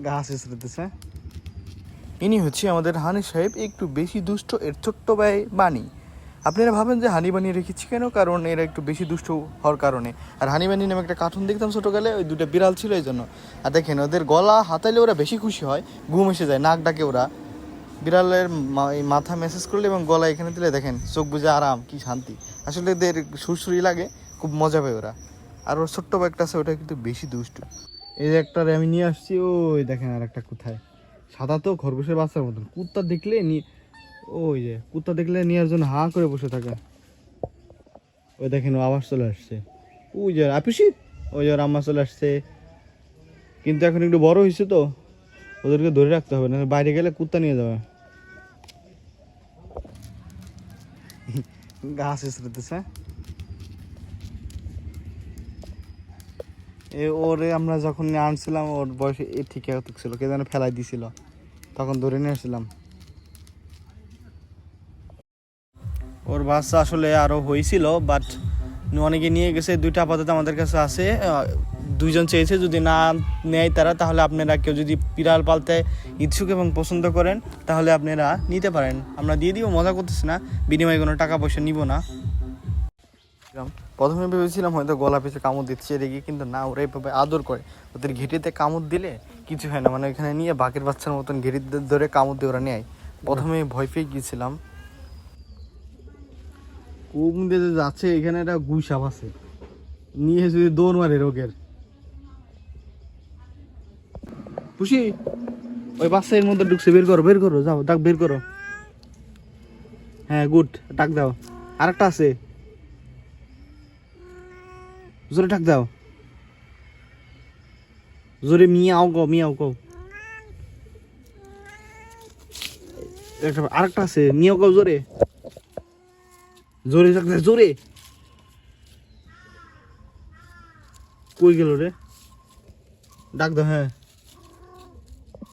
গাছ উছড়তেছে। ইনি হচ্ছে আমাদের হানি সাহেব, একটু বেশি দুষ্ট। এর ছোট্ট ভাই বানি। আপনারা ভাবেন যে হানি বানিয়ে রেখেছি কেন, কারণ এরা একটু বেশি দুষ্ট হওয়ার কারণে। আর হানি বানি নামে একটা কার্টুন দেখতাম ছোটোকালে, ওই দুটো বিড়াল ছিল এই জন্য। আর দেখেন ওদের গলা হাতাইলে ওরা বেশি খুশি হয়, ঘুম এসে যায়, নাক ডাকে ওরা। বিড়ালের মাথা মেসেজ করলে এবং গলা এখানে দিলে দেখেন চোখ বুঝে আরাম, কি শান্তি। আসলে এদের সুরসুরি লাগে, খুব মজা পায় ওরা। আর ওর ছোট্ট ব্যাগটা আছে, ওটা কিন্তু বেশি দুষ্টু। এই যে একটা আমি নিয়ে আসছি, ওই দেখেন আর একটা কোথায়, সাদা তো খরগোশের বাচ্চার মতন। কুত্তা দেখলে ওই যে কুত্তা দেখলে নেওয়ার জন্য হাঁ করে বসে থাকে। ওই দেখেন ও আবার চলে আসছে, ওই যে আপিসি, ওই যে আম্মা চলে আসছে। কিন্তু এখন একটু বড় হয়েছে তো, ওদেরকে ধরে রাখতে হবে, না বাইরে গেলে কুত্তা নিয়ে যাবে। গাছ উছড়তেছে। ওরে আমরা যখন আনছিলাম ওর বয়সে ঠিক ছিল, কে যেন ফেলাই দিছিল, তখন ধরে নিয়ে আসছিলাম। ওর বাচ্চা আসলে আরও হয়েছিল, বাট অনেকে নিয়ে গেছে। দুইটা আপাতত আমাদের কাছে আছে। দুইজন চেয়েছে, যদি না নেয় তারা, তাহলে আপনারা কেউ যদি বিড়াল পালতে ইচ্ছুক এবং পছন্দ করেন তাহলে আপনারা নিতে পারেন, আমরা দিয়ে দিব। মজা করতেছি না, বিনিময়ে কোনো টাকা পয়সা নিব না। প্রথমে ভেবেছিলাম হয়তো গলা পিছে কামড় দিচ্ছে রেগে, কিন্তু না, ওরা এভাবে আদর করে। ওদের ঘেটিতে কামড় দিলে কিছু হয় না, মানে ওইখানে নিয়ে বাঘের বাচ্চার মতন ঘেটি ধরে কামড় দিয়ে ওরা নেয়। প্রথমে ভয় পেয়ে গিয়েছিলাম। কোন দিয়ে যাচ্ছে, এখানে একটা গুসাপ আছে, নিয়ে যদি দৌড় মারে রোগের। খুশি ওই বাচ্চা এর মধ্যে ঢুকছে, বের করো বের করো, যাও ডাক বের করো। হ্যাঁ গুড, ডাক দাও। আরেকটা আছে, জোরে ডাক দাও, জোরে মিয়াও গো, মিয়াও গো। আরেকটা আছে, মিয়াও গো, জোরে জোরে ডাক দাও, জোরে। কই গেল রে, ডাক দাও। হ্যাঁ